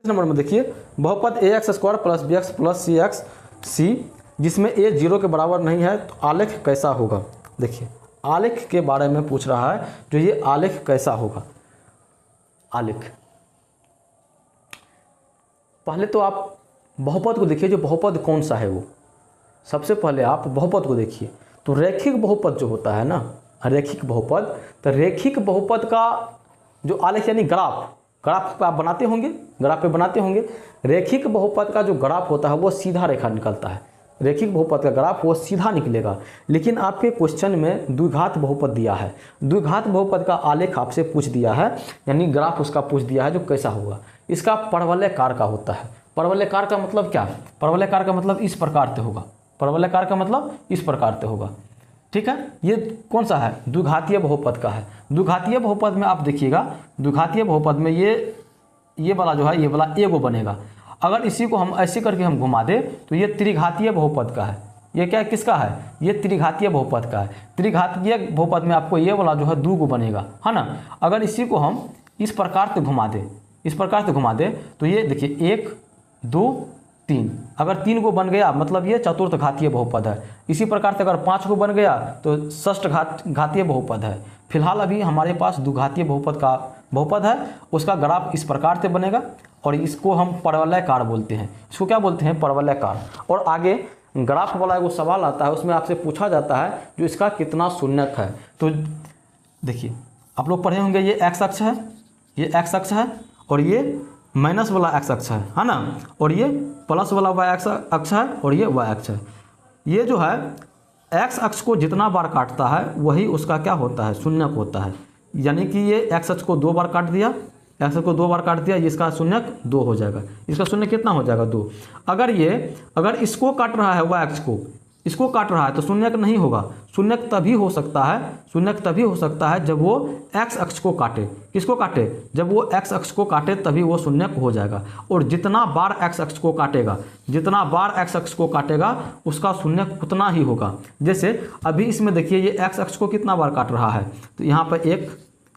इस नंबर में देखिए बहुपद a x square plus b x plus c x c जिसमें ए 0 के बराबर नहीं है तो आलेख कैसा होगा। देखिए आलेख के बारे में पूछ रहा है, जो ये आलेख कैसा होगा। आलेख पहले तो आप बहुपद को देखिए, जो बहुपद कौन सा है वो। सबसे पहले आप बहुपद को देखिए, तो रैखिक बहुपद जो होता है ना, रैखिक बहुपद, तो रैखिक बहुपद का जो आलेख यानी ग्राफ पे आप बनाते होंगे, ग्राफ पे बनाते होंगे। रैखिक बहुपद का जो ग्राफ होता है वो सीधा रेखा निकलता है। रैखिक बहुपद का ग्राफ वो सीधा निकलेगा। लेकिन आपके क्वेश्चन में द्विघात बहुपद दिया है, द्विघात बहुपद का आलेख आपसे पूछ दिया है, यानी ग्राफ उसका पूछ दिया है जो कैसा होगा। इसका परवलयाकार का होता है। परवलयाकार का मतलब क्या है? परवलयाकार का मतलब इस प्रकार से होगा। परवलयाकार का मतलब इस प्रकार से होगा, ठीक है। ये कौन सा है? द्विघातीय बहुपद का है। द्विघातीय बहुपद में आप देखिएगा, द्विघातीय बहुपद में ये वाला जो है, ये वाला एगो बनेगा। अगर इसी को हम ऐसे करके हम घुमा दें तो ये त्रिघातीय बहुपद का है। ये क्या किसका है? ये त्रिघातीय बहुपद का है। त्रिघातीय बहुपद में आपको ये वाला जो है 2 गो बनेगा, है ना। अगर इसी को हम इस प्रकार से घुमा दें, इस प्रकार से घुमा दें तो ये देखिए 1 2 3, अगर 3 गो बन गया मतलब ये चतुर्थ घातीय बहुपद है। इसी प्रकार से अगर 5 गो बन गया तो षष्ठ घातीय बहुपद है। फिलहाल अभी हमारे पास द्विघातीय बहुपद का बहुपद है, उसका ग्राफ इस प्रकार से बनेगा और इसको हम परवलयाकार बोलते हैं। इसको क्या बोलते हैं? परवलयाकार। और आगे ग्राफ वाला वो सवाल आता है, उसमें आपसे पूछा जाता है जो इसका कितना शून्यक है। तो देखिए आप लोग पढ़े होंगे, ये एक्स अक्ष है, ये एक्स अक्ष है, और ये माइनस वाला एक्स अक्ष है ना, और ये प्लस वाला वाई अक्ष है, और ये वाई अक्ष है। ये जो है एक्स अक्ष को जितना बार काटता है वही उसका क्या होता है? शून्यक होता है। यानी कि ये एक्स अक्ष को 2 बार काट दिया, एक्स अक्ष को 2 बार काट दिया, इसका शून्यक 2 हो जाएगा। इसका शून्य कितना हो जाएगा? 2। अगर इसको काट रहा है, वाई अक्ष को इसको काट रहा है तो शून्यक नहीं होगा। शून्यक तभी हो सकता है, शून्यक तभी हो सकता है जब वो एक्स अक्ष को काटे। किसको काटे? जब वो एक्स अक्ष को काटे तभी वो शून्यक हो जाएगा। और जितना बार एक्स अक्ष को काटेगा, जितना बार एक्स अक्ष को काटेगा उसका शून्यक उतना ही होगा। जैसे अभी इसमें देखिए ये एक्स अक्ष को कितना बार काट रहा है, तो यहाँ पे 1,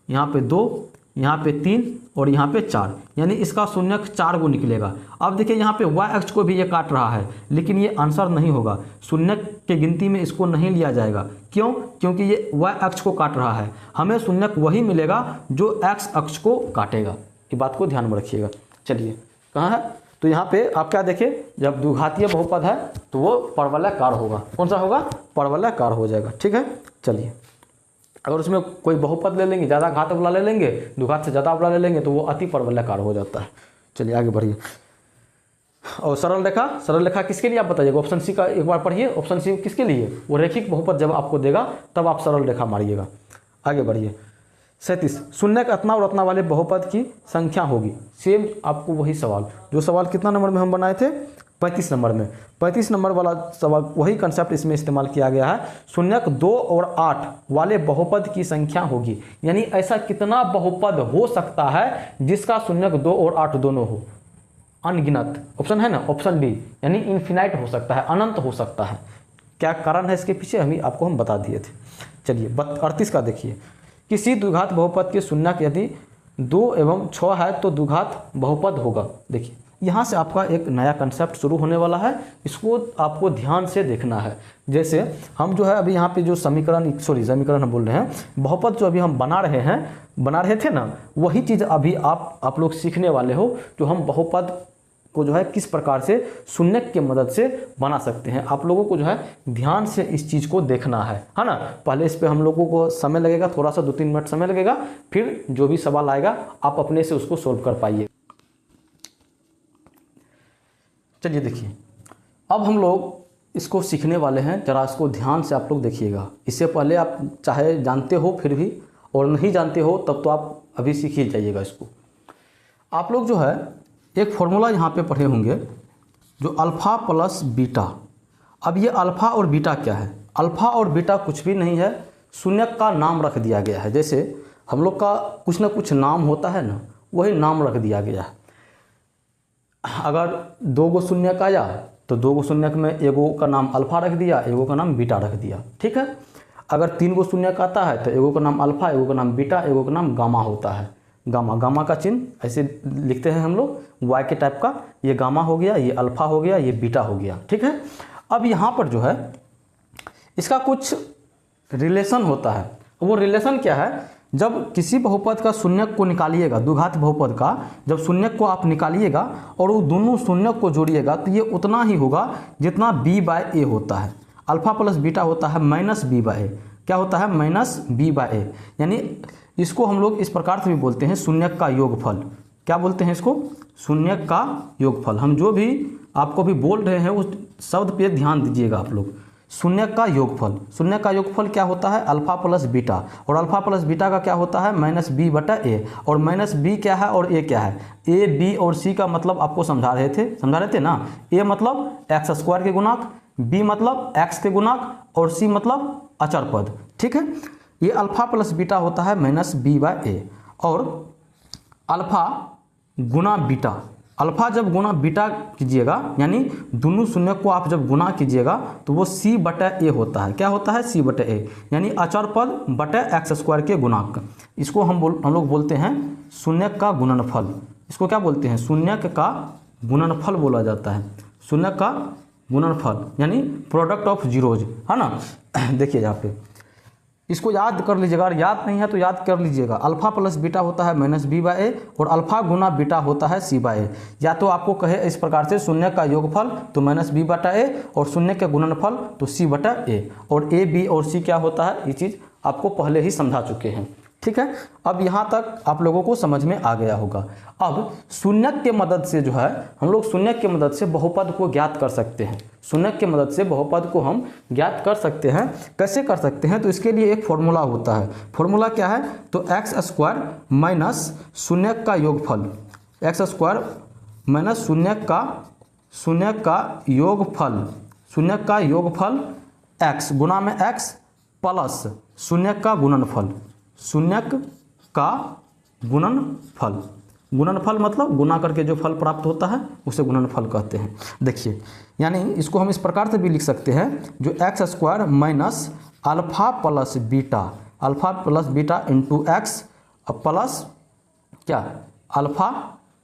यहाँ पे 2, यहाँ पे 3 और यहाँ पे 4, यानी इसका शून्यक 4 गो निकलेगा। अब देखिए यहाँ पे वाई अक्ष को भी ये काट रहा है, लेकिन ये आंसर नहीं होगा, शून्यक के गिनती में इसको नहीं लिया जाएगा। क्यों? क्योंकि ये वाई अक्ष को काट रहा है। हमें शून्यक वही मिलेगा जो एक्स अक्ष को काटेगा। ये बात को ध्यान में रखिएगा। चलिए कहाँ है? तो यहाँ पे आप क्या देखें, जब द्विघातीय बहुपद है तो वो परवलयाकार होगा। कौन सा होगा? परवलयाकार हो जाएगा, ठीक है। चलिए अगर उसमें कोई बहुपद ले लेंगे, ज़्यादा घात वाला ले लेंगे, द्विघात से ज़्यादा वाला ले लेंगे तो वो अति परवलयाकार हो जाता है। चलिए आगे बढ़िए। और सरल रेखा किसके लिए आप बताइएगा? ऑप्शन सी का एक बार पढ़िए। ऑप्शन सी किसके लिए? वो रैखिक बहुपद जब आपको देगा तब आप सरल रेखा मारिएगा। आगे बढ़िए। 37, शून्यक अतना और अतना वाले बहुपद की संख्या होगी। सेम आपको वही सवाल, जो सवाल कितना नंबर में हम बनाए थे? 35 नंबर में। 35 नंबर वाला सवाल, वही कंसेप्ट इसमें इस्तेमाल किया गया है। शून्यक 2 और 8 वाले बहुपद की संख्या होगी, यानी ऐसा कितना बहुपद हो सकता है जिसका शून्यक 2 और 8 दोनों हो? अनगिनत। ऑप्शन है ना, ऑप्शन डी, यानी इन्फिनाइट हो सकता है, अनंत हो सकता है। क्या कारण है इसके पीछे आपको हम बता दिए थे। चलिए 38 का देखिए। किसी द्विघात बहुपद के शून्यक यदि 2 एवं 6 है तो द्विघात बहुपद होगा। देखिए यहाँ से आपका एक नया कंसेप्ट शुरू होने वाला है, इसको आपको ध्यान से देखना है। जैसे हम जो है अभी यहाँ पे जो समीकरण हम बोल रहे हैं, बहुपद जो अभी हम बना रहे थे ना, वही चीज़ अभी आप लोग सीखने वाले हो, जो हम बहुपद को जो है किस प्रकार से शून्यक की मदद से बना सकते हैं। आप लोगों को जो है ध्यान से इस चीज़ को देखना है ना। पहले इस पे हम लोगों को समय लगेगा, थोड़ा सा 2-3 मिनट समय लगेगा, फिर जो भी सवाल आएगा आप अपने से उसको सोल्व कर पाइए। चलिए देखिए, अब हम लोग इसको सीखने वाले हैं, जरा इसको ध्यान से आप लोग देखिएगा। इससे पहले आप चाहे जानते हो फिर भी, और नहीं जानते हो तब तो आप अभी सीख ही जाइएगा इसको। आप लोग जो है एक फॉर्मूला यहाँ पे पढ़े होंगे, जो अल्फ़ा प्लस बीटा। अब ये अल्फ़ा और बीटा क्या है? अल्फ़ा और बीटा कुछ भी नहीं है, शून्यक का नाम रख दिया गया है। जैसे हम लोग का कुछ ना कुछ नाम होता है ना, वही नाम रख दिया गया है। अगर 2 गो शून्यक आया तो 2 गो शून्यक में एगो का नाम अल्फ़ा रख दिया, एगो का नाम बीटा रख दिया, ठीक है। अगर 3 गो शून्यक आता है तो एगो का नाम अल्फ़ा, एगो का नाम बीटा, एगो का नाम गामा होता है। गामा, गामा का चिन्ह ऐसे लिखते हैं हम लोग वाई के टाइप का, ये गामा हो गया, ये अल्फा हो गया, ये बीटा हो गया, ठीक है। अब यहाँ पर जो है इसका कुछ रिलेशन होता है, वो रिलेशन क्या है, जब किसी बहुपद का शून्यक को निकालिएगा, द्विघात बहुपद का जब शून्यक को आप निकालिएगा और वो दोनों शून्यक को जोड़िएगा तो ये उतना ही होगा जितना b/a होता है। अल्फा प्लस बीटा होता है माइनस b/a, क्या होता है माइनस b/a, यानी इसको हम लोग इस प्रकार से भी बोलते हैं शून्यक का योगफल। क्या बोलते हैं इसको, शून्यक का योगफल। हम जो भी आपको भी बोल रहे हैं उस शब्द पे ध्यान दीजिएगा आप लोग। शून्यक का योगफल, शून्यक का योगफल क्या होता है, अल्फा प्लस बीटा, और अल्फा प्लस बीटा का क्या होता है माइनस b/a, और माइनस b क्या है और a क्या है, a b और c का मतलब आपको समझा रहे थे ना। a मतलब x² के गुणांक, b मतलब x के गुणांक और c मतलब अचर पद, ठीक है। ये अल्फा प्लस बीटा होता है माइनस b/a, और अल्फा गुना बीटा, अल्फा जब गुना बीटा कीजिएगा यानी दोनों शून्य को आप जब गुना कीजिएगा तो वो c/a होता है। क्या होता है, c/a, यानी अचर पद बटे x² के गुणांक। इसको हम लोग बोलते हैं शून्यक का गुणनफल। इसको क्या बोलते हैं, शून्यक का गुणनफल बोला जाता है, शून्यक का गुणनफल यानी प्रोडक्ट ऑफ जीरोज, है ना। देखिए यहाँ पे इसको याद कर लीजिएगा, अगर याद नहीं है तो याद कर लीजिएगा। अल्फा प्लस बीटा होता है माइनस b/a और अल्फा गुना बीटा होता है c/a। या तो आपको कहे इस प्रकार से शून्य का योगफल तो माइनस b/a और शून्य के गुणनफल तो c/a, और a b और c क्या होता है, ये चीज़ आपको पहले ही समझा चुके हैं, ठीक है। अब यहाँ तक आप लोगों को समझ में आ गया होगा। अब शून्यक के मदद से जो है हम लोग शून्यक के मदद से बहुपद को ज्ञात कर सकते हैं। शून्यक के मदद से बहुपद को हम ज्ञात कर सकते हैं। कैसे कर सकते हैं, तो इसके लिए एक फॉर्मूला होता है। फॉर्मूला क्या है, तो x² माइनस शून्यक का योगफल, x² माइनस शून्यक का योगफल, शून्यक का योगफल x गुना में x प्लस शून्यक का गुणनफल, शून्यक का गुणनफल। गुणनफल मतलब गुना करके जो फल प्राप्त होता है उसे गुणनफल कहते हैं। देखिए यानी इसको हम इस प्रकार से भी लिख सकते हैं, जो x² minus alpha plus beta into x plus क्या अल्फा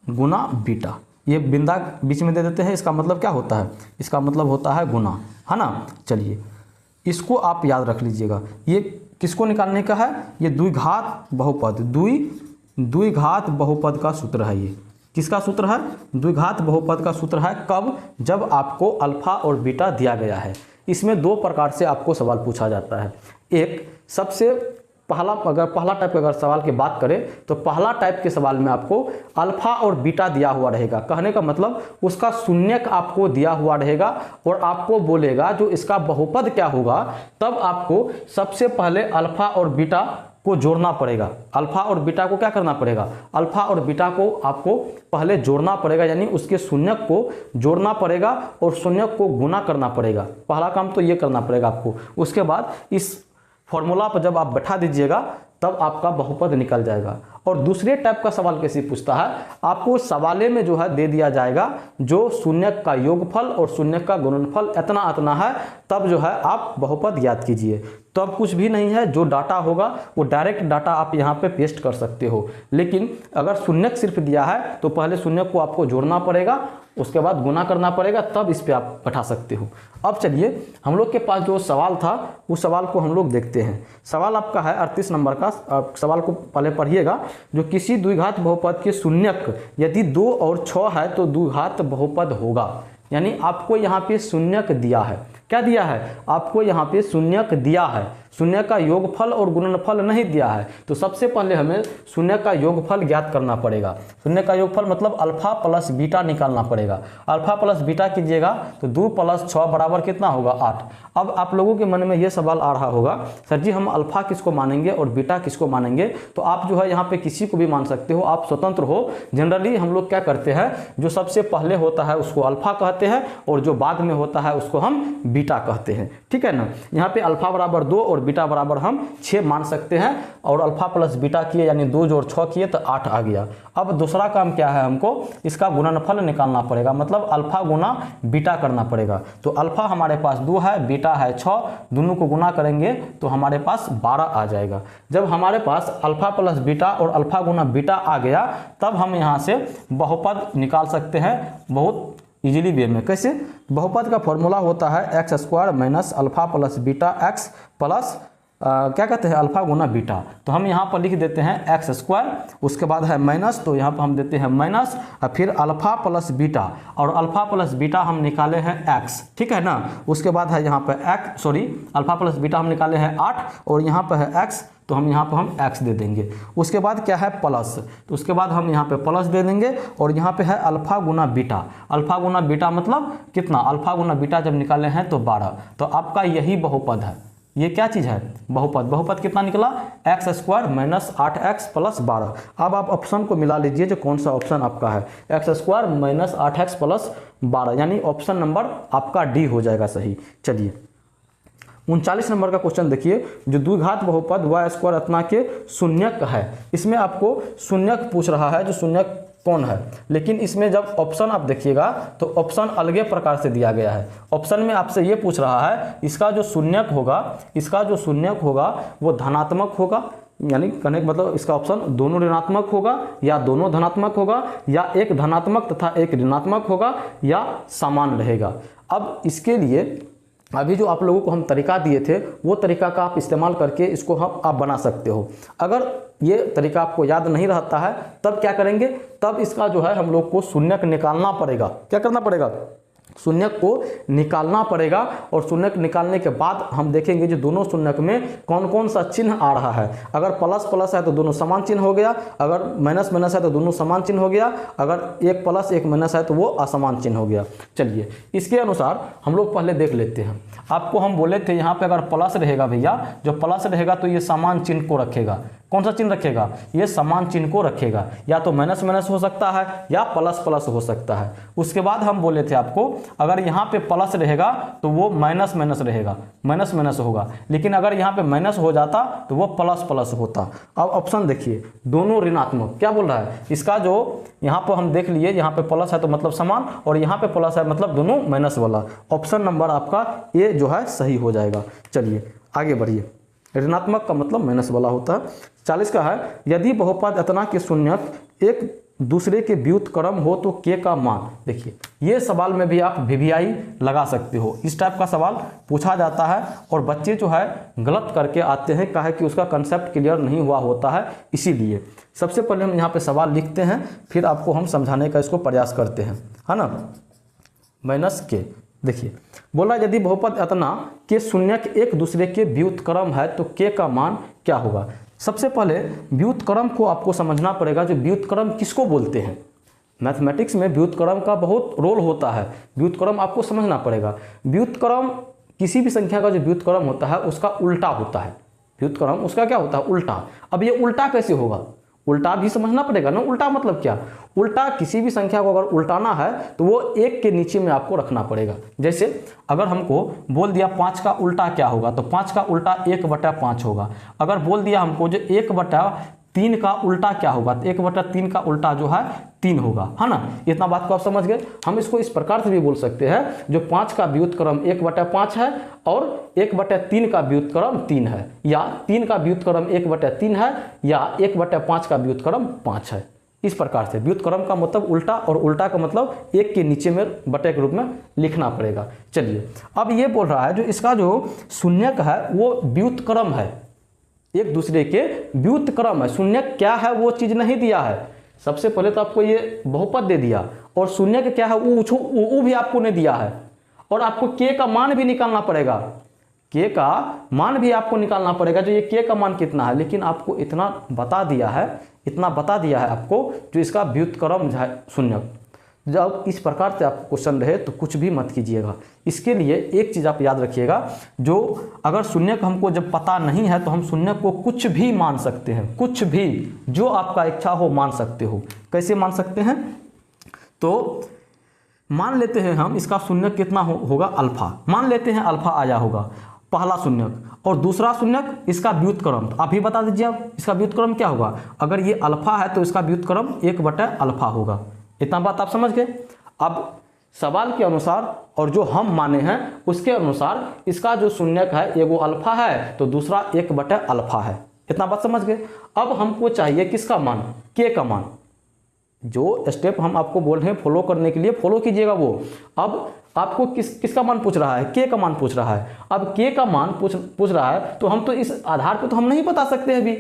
गुना बीटा, ये बिंदा बीच में दे देते हैं। इसका मतलब क्या होता है, इसका मतलब होता है गुना, है ना। चलिए इसको आप याद रख लीजिएगा। ये किसको निकालने का है, ये द्विघात बहुपद, द्विघात बहुपद का सूत्र है। ये किसका सूत्र है, द्विघात बहुपद का सूत्र है। कब, जब आपको अल्फा और बीटा दिया गया है। इसमें दो प्रकार से आपको सवाल पूछा जाता है। एक सबसे पहला टाइप का अगर सवाल की बात करें तो पहला टाइप के सवाल में आपको अल्फा और बीटा दिया हुआ रहेगा। कहने का मतलब उसका शून्यक आपको दिया हुआ रहेगा और आपको बोलेगा जो इसका बहुपद क्या होगा। तब आपको सबसे पहले अल्फा और बीटा को जोड़ना पड़ेगा। अल्फा और बीटा को क्या करना पड़ेगा, अल्फा और बीटा को आपको पहले जोड़ना पड़ेगा, यानी उसके शून्यक को जोड़ना पड़ेगा और शून्यक को गुना करना पड़ेगा। पहला काम तो ये करना पड़ेगा आपको। उसके बाद इस फॉर्मूला पर जब आप बैठा दीजिएगा तब आपका बहुपद निकल जाएगा। और दूसरे टाइप का सवाल कैसे पूछता है, आपको सवाले में जो है दे दिया जाएगा जो शून्यक का योगफल और शून्यक का गुणनफल इतना है, तब जो है आप बहुपद याद कीजिए। तब कुछ भी नहीं है, जो डाटा होगा वो डायरेक्ट डाटा आप यहाँ पे पेस्ट कर सकते हो। लेकिन अगर शून्यक सिर्फ दिया है तो पहले शून्यक को आपको जोड़ना पड़ेगा, उसके बाद गुना करना पड़ेगा, तब इस पे आप बैठा सकते हो। अब चलिए हम लोग के पास जो सवाल था उस सवाल को हम लोग देखते हैं। सवाल आपका है 38 नंबर का। सवाल को पहले पढ़िएगा। जो किसी द्विघात बहुपद के शून्यक यदि 2 और 6 है तो द्विघात बहुपद होगा। यानी आपको यहाँ पे शून्यक दिया है। क्या दिया है, आपको यहाँ पे शून्यक दिया है, शून्य का योगफल और गुणनफल नहीं दिया है। तो सबसे पहले हमें शून्य का योगफल ज्ञात करना पड़ेगा। शून्य का योगफल मतलब अल्फा प्लस बीटा निकालना पड़ेगा। अल्फा प्लस बीटा कीजिएगा तो 2 + 6 बराबर कितना होगा, 8। अब आप लोगों के मन में ये सवाल आ रहा होगा, सर जी हम अल्फा किसको मानेंगे और बीटा किसको मानेंगे। तो आप जो है यहाँ पे किसी को भी मान सकते हो, आप स्वतंत्र हो। जनरली हम लोग क्या करते हैं, जो सबसे पहले होता है उसको अल्फा कहते हैं और जो बाद में होता है उसको हम बीटा कहते हैं, ठीक है ना। यहाँ पे अल्फा बराबर 2 और बीटा बराबर हम 6 मान सकते हैं, और अल्फा प्लस बीटा किए यानी 2 जोड़ 6 किए तो 8 आ गया। अब दूसरा काम क्या है, हमको इसका गुणनफल निकालना पड़ेगा, मतलब अल्फा गुना बीटा करना पड़ेगा। तो अल्फा हमारे पास 2 है, बीटा है 6, दोनों को गुना करेंगे तो हमारे पास 12 आ जाएगा। जब हमारे पास अल्फा प्लस बीटा और अल्फा गुना बीटा आ गया, तब हम यहाँ से बहुपद निकाल सकते हैं बहुत इजीली वे में। कैसे? बहुपद का फॉर्मूला होता है x square minus alpha plus beta x plus क्या कहते हैं अल्फा गुना बीटा। तो हम यहाँ पर लिख देते हैं एक्स स्क्वायर, उसके बाद है माइनस, तो यहाँ पर हम देते हैं माइनस, और फिर अल्फा प्लस बीटा, और अल्फा प्लस बीटा हम निकाले हैं एक्स, ठीक है ना। उसके बाद है यहाँ पर अल्फा प्लस बीटा हम निकाले हैं 8, और यहाँ पर है एक्स, तो हम यहाँ पर हम x दे देंगे। उसके बाद क्या है प्लस, तो उसके बाद हम यहाँ पे प्लस दे देंगे, और यहाँ पे है अल्फा गुना बीटा। अल्फा गुना बीटा मतलब कितना, अल्फा गुना बीटा जब निकाले हैं तो 12। तो आपका यही बहुपद है, ये क्या चीज़ है, बहुपद। बहुपद कितना निकला, x square minus 8x plus 12। अब आप ऑप्शन को मिला लीजिए जो कौन सा ऑप्शन आपका है, x square minus 8x plus 12, यानी ऑप्शन नंबर आपका डी हो जाएगा सही। चलिए 39 नंबर का क्वेश्चन देखिए, जो द्विघात बहुपद y स्क्वायर अतना के शून्यक है। इसमें आपको शून्यक पूछ रहा है, जो शून्यक कौन है, लेकिन इसमें जब ऑप्शन आप देखिएगा तो ऑप्शन अलगे प्रकार से दिया गया है। ऑप्शन में आपसे ये पूछ रहा है इसका जो शून्यक होगा वो धनात्मक होगा, यानी कहने का मतलब इसका ऑप्शन दोनों ऋणात्मक होगा या दोनों धनात्मक होगा, या एक धनात्मक तथा एक ऋणात्मक होगा, या समान रहेगा। अब इसके लिए अभी जो आप लोगों को हम तरीका दिए थे वो तरीका का आप इस्तेमाल करके इसको आप बना सकते हो। अगर ये तरीका आपको याद नहीं रहता है तब क्या करेंगे, तब इसका जो है हम लोग को शून्यक निकालना पड़ेगा। क्या करना पड़ेगा, शून्यक को निकालना पड़ेगा, और शून्यक निकालने के बाद हम देखेंगे जो दोनों शून्यक में कौन कौन सा चिन्ह आ रहा है। अगर प्लस प्लस है तो दोनों समान चिन्ह हो गया, अगर माइनस माइनस है तो दोनों समान चिन्ह हो गया, अगर एक प्लस एक माइनस है तो वो असमान चिन्ह हो गया। चलिए इसके अनुसार हम लोग पहले देख लेते हैं। आपको हम बोले थे यहाँ पे अगर प्लस रहेगा भैया, जो प्लस रहेगा तो ये समान चिन्ह को रखेगा। कौन सा चिन्ह रखेगा, ये समान चिन्ह को रखेगा, या तो माइनस माइनस हो सकता है या प्लस प्लस हो सकता है। उसके बाद हम बोले थे आपको अगर यहाँ पे प्लस रहेगा तो वो माइनस माइनस रहेगा, माइनस माइनस होगा, लेकिन अगर यहाँ पे माइनस हो जाता तो वो प्लस प्लस होता। अब ऑप्शन देखिए, दोनों ऋणात्मक, क्या बोल रहा है, इसका जो यहाँ पर हम देख लिए, यहाँ पे प्लस है तो मतलब समान, और यहाँ पे प्लस है मतलब दोनों माइनस वाला। ऑप्शन नंबर आपका ए जो है सही हो जाएगा। चलिए आगे बढ़िए, ऋणात्मक का मतलब माइनस वाला होता है। 40 का है, यदि बहुपद अतना के शून्यक एक दूसरे के व्युत्क्रम हो तो के का मान। देखिए ये सवाल में भी आप वीवीआई लगा सकते हो, इस टाइप का सवाल पूछा जाता है, और बच्चे जो है गलत करके आते हैं, काहे कि उसका कंसेप्ट क्लियर नहीं हुआ होता है। इसीलिए सबसे पहले हम यहाँ पे सवाल लिखते हैं, फिर आपको हम समझाने का इसको प्रयास करते हैं, है ना। माइनस के, देखिए बोला यदि बहुपद अतना के शून्यक एक दूसरे के व्युत्क्रम है तो के का मान क्या होगा। सबसे पहले व्युत्क्रम को आपको समझना पड़ेगा, जो व्युत्क्रम किसको बोलते हैं। मैथमेटिक्स में व्युत्क्रम का बहुत रोल होता है, व्युत्क्रम आपको समझना पड़ेगा। व्युत्क्रम किसी भी संख्या का जो व्युत्क्रम होता है उसका उल्टा होता है। व्युत्क्रम उसका क्या होता है, उल्टा। अब ये उल्टा कैसे होगा, उल्टा भी समझना पड़ेगा ना। उल्टा मतलब क्या, उल्टा किसी भी संख्या को अगर उल्टाना है तो वो एक के नीचे में आपको रखना पड़ेगा। जैसे अगर हमको बोल दिया 5 का उल्टा क्या होगा, तो 5 का उल्टा 1/5 होगा। अगर बोल दिया हमको जो 1/3 का उल्टा क्या होगा, तो 1/3 का उल्टा जो है 3 होगा, है ना। इतना बात को आप समझ गए। हम इसको इस प्रकार से भी बोल सकते हैं, जो 5 का व्युत्क्रम 1/5 है और 1/3 का व्युत्क्रम 3 है, या 3 का व्युत्क्रम 1/3 है, या 1/5 का व्युत्क्रम 5 है। इस प्रकार से व्युत्क्रम का मतलब उल्टा, और उल्टा का मतलब एक के नीचे में बटे के रूप में लिखना पड़ेगा। चलिए अब ये बोल रहा है जो इसका जो शून्यक है वो व्युत्क्रम है, एक दूसरे के व्युत्क्रम है। शून्यक क्या है वो चीज नहीं दिया है। सबसे पहले तो आपको ये बहुपद दे दिया, और शून्यक क्या है वो भी आपको नहीं दिया है, और आपको के का मान भी निकालना पड़ेगा। के का मान भी आपको निकालना पड़ेगा, जो ये के का मान कितना है। लेकिन आपको इतना बता दिया है आपको, जो इसका व्युत्क्रम है शून्यक। जब इस प्रकार से आपको क्वेश्चन रहे तो कुछ भी मत कीजिएगा। इसके लिए एक चीज़ आप याद रखिएगा, जो अगर शून्यक हमको जब पता नहीं है तो हम शून्यक को कुछ भी मान सकते हैं, कुछ भी, जो आपका इच्छा हो मान सकते हो। कैसे मान सकते हैं, तो मान लेते हैं हम इसका शून्यक कितना होगा अल्फा, मान लेते हैं अल्फा आया होगा पहला शून्यक, और दूसरा शून्यक इसका व्युत्क्रम। तो आप ही बता दीजिए अब इसका व्युत्क्रम क्या होगा। अगर ये अल्फा है तो इसका व्युत्क्रम 1/अल्फा होगा। इतना बात आप समझ गए। अब सवाल के अनुसार और जो हम माने हैं उसके अनुसार इसका जो शून्यक है एगो अल्फा है तो दूसरा 1/अल्फा है। इतना बात समझ गए। अब हमको चाहिए किसका मान, के का मान। जो स्टेप हम आपको बोल रहे हैं फॉलो करने के लिए फॉलो कीजिएगा वो। अब आपको किसका मान पूछ रहा है, के का मान पूछ रहा है। अब के का मान पूछ रहा है तो हम तो इस आधार पे तो हम नहीं बता सकते अभी।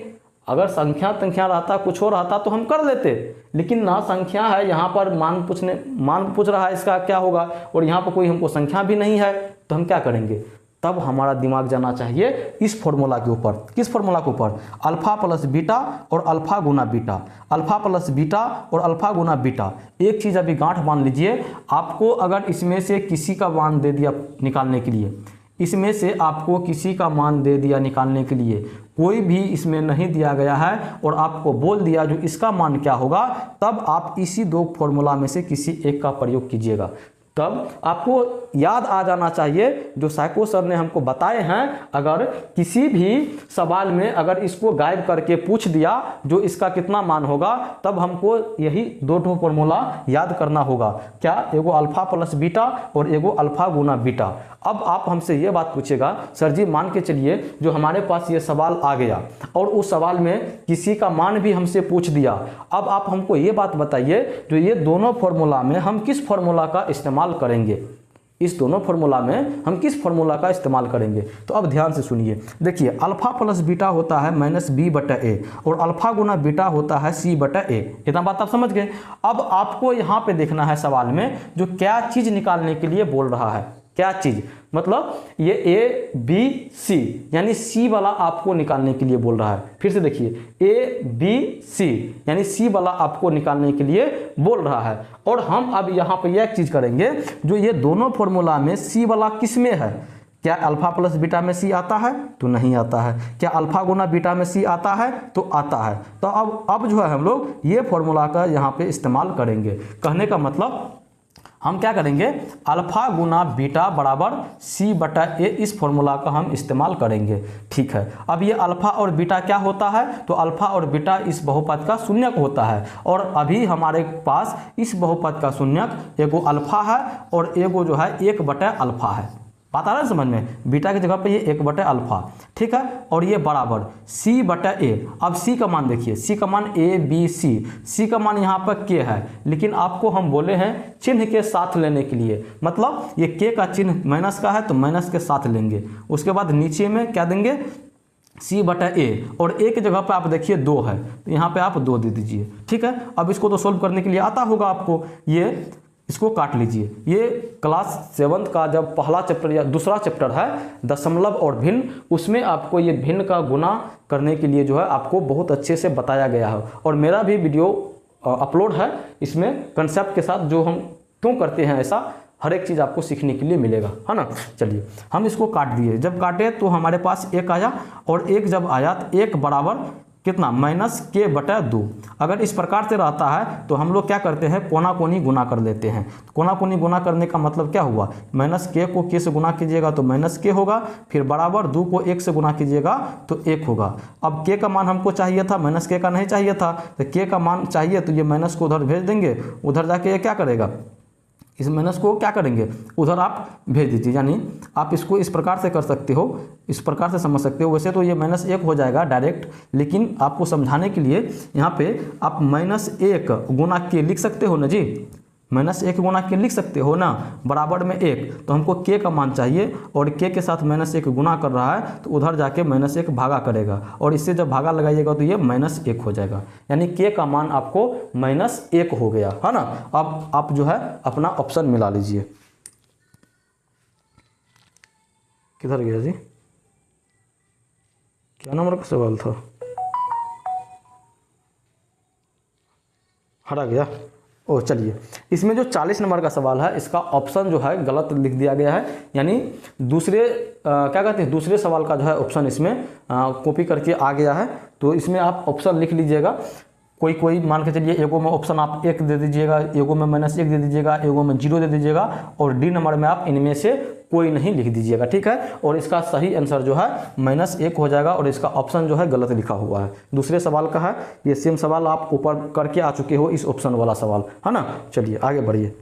अगर संख्या रहता कुछ और रहता तो हम कर लेते, लेकिन ना संख्या है यहाँ पर मान पूछ रहा है इसका क्या होगा, और यहाँ पर कोई हमको संख्या भी नहीं है तो हम क्या करेंगे। तब हमारा दिमाग जाना चाहिए इस फॉर्मूला के ऊपर। किस फॉर्मूला के ऊपर, अल्फा प्लस बीटा और अल्फा गुना बीटा, अल्फा प्लस बीटा और अल्फा गुना बीटा। एक चीज़ अभी गांठ मान लीजिए, आपको अगर इसमें से किसी का मान दे दिया निकालने के लिए, इसमें से आपको किसी का मान दे दिया निकालने के लिए, कोई भी इसमें नहीं दिया गया है और आपको बोल दिया जो इसका मान क्या होगा, तब आप इसी दो फॉर्मूला में से किसी एक का प्रयोग कीजिएगा। तब आपको याद आ जाना चाहिए जो साइको सर ने हमको बताए हैं। अगर किसी भी सवाल में अगर इसको गायब करके पूछ दिया जो इसका कितना मान होगा, तब हमको यही दो फॉर्मूला याद करना होगा। क्या, एगो अल्फा प्लस बीटा और एगो अल्फा गुना बीटा। अब आप हमसे ये बात पूछेगा, सर जी मान के चलिए जो हमारे पास ये सवाल आ गया और उस सवाल में किसी का मान भी हमसे पूछ दिया। अब आप हमको ये बात बताइए जो ये दोनों फॉर्मूला में हम किस फॉर्मूला का इस्तेमाल करेंगे, इस दोनों फॉर्मूला में हम किस फॉर्मूला का इस्तेमाल करेंगे। तो अब ध्यान से सुनिए, देखिए अल्फा प्लस बीटा होता है -b/a और अल्फा गुना बीटा होता है c/a। इतना बात आप समझ गए। अब आपको यहाँ पे देखना है सवाल में जो क्या चीज़ निकालने के लिए बोल रहा है, क्या चीज़, मतलब ये a b c यानी c वाला आपको निकालने के लिए बोल रहा है। फिर से देखिए a b c यानी c वाला आपको निकालने के लिए बोल रहा है। और हम अब यहाँ पे यह चीज़ करेंगे जो ये दोनों फॉर्मूला में c वाला किस में है। क्या अल्फा प्लस बीटा में c आता है तो नहीं आता है, क्या अल्फा गुना बीटा में c आता है तो आता है। तो अब जो है हम लोग ये फॉर्मूला का यहाँ पे इस्तेमाल करेंगे। कहने का मतलब हम क्या करेंगे, अल्फा गुना बीटा बराबर c/a इस फॉर्मूला का हम इस्तेमाल करेंगे। ठीक है। अब ये अल्फा और बीटा क्या होता है, तो अल्फा और बीटा इस बहुपद का शून्यक होता है। और अभी हमारे पास इस बहुपद का शून्यक एगो अल्फा है और एगो जो है 1/अल्फा है। बात आ रहा है समझ में, बीटा की जगह पे ये 1/अल्फा। ठीक है। और ये बराबर c/a। अब c का मान देखिए, c का मान a b c का मान यहाँ पर k है, लेकिन आपको हम बोले हैं चिन्ह के साथ लेने के लिए। मतलब ये k का चिन्ह माइनस का है तो माइनस के साथ लेंगे। उसके बाद नीचे में क्या देंगे, c/a। और a की जगह पे आप देखिए 2 है तो यहाँ पे आप 2 दे दीजिए। ठीक है। अब इसको तो सोल्व करने के लिए आता होगा आपको, ये इसको काट लीजिए। ये क्लास 7 का जब पहला चैप्टर या दूसरा चैप्टर है दशमलव और भिन्न, उसमें आपको ये भिन्न का गुना करने के लिए जो है आपको बहुत अच्छे से बताया गया है। और मेरा भी वीडियो अपलोड है इसमें कंसेप्ट के साथ, जो हम क्यों करते हैं ऐसा, हर एक चीज़ आपको सीखने के लिए मिलेगा, है ना। चलिए हम इसको काट दिए, जब काटे तो हमारे पास 1 आया और 1 जब आया तो 1 बराबर कितना, -k/2। अगर इस प्रकार से रहता है तो हम लोग क्या करते हैं, कोना कोनी गुना कर लेते हैं। कोना कोनी गुना करने का मतलब क्या हुआ, -k को k से गुना कीजिएगा तो -k होगा, फिर बराबर 2 को 1 से गुना कीजिएगा तो 1 होगा। अब k का मान हमको चाहिए था, -k का नहीं चाहिए था, तो k का मान चाहिए तो ये माइनस को उधर भेज देंगे, उधर जाके ये क्या करेगा, इस माइनस को क्या करेंगे उधर आप भेज दीजिए। यानी आप इसको इस प्रकार से कर सकते हो, इस प्रकार से समझ सकते हो। वैसे तो ये -1 हो जाएगा डायरेक्ट, लेकिन आपको समझाने के लिए यहाँ पे आप -1 गुना के लिख सकते हो ना जी, -1 गुना के लिख सकते हो ना, बराबर में 1। तो हमको k का मान चाहिए और k के साथ -1 गुना कर रहा है तो उधर जाके -1 भागा करेगा, और इससे जब भागा लगाइएगा तो ये -1 हो जाएगा। यानी k का मान आपको -1 हो गया, है ना। अब आप जो है अपना ऑप्शन मिला लीजिए। किधर गया जी, क्या नंबर का सवाल था, हटा गया। ओ चलिए, इसमें जो 40 नंबर का सवाल है इसका ऑप्शन जो है गलत लिख दिया गया है। यानी दूसरे क्या कहते हैं, दूसरे सवाल का जो है ऑप्शन इसमें कॉपी करके आ गया है। तो इसमें आप ऑप्शन लिख लीजिएगा, कोई मान के चलिए एगो में ऑप्शन आप 1 दे दीजिएगा, एगो में -1 दे दीजिएगा, एगो में 0 दे दीजिएगा, और डी नंबर में आप इनमें से कोई नहीं लिख दीजिएगा, ठीक है। और इसका सही आंसर जो है -1 हो जाएगा, और इसका ऑप्शन जो है गलत लिखा हुआ है। दूसरे सवाल का है, ये सेम सवाल आप ऊपर करके आ चुके हो, इस ऑप्शन वाला सवाल है ना। चलिए आगे बढ़िए।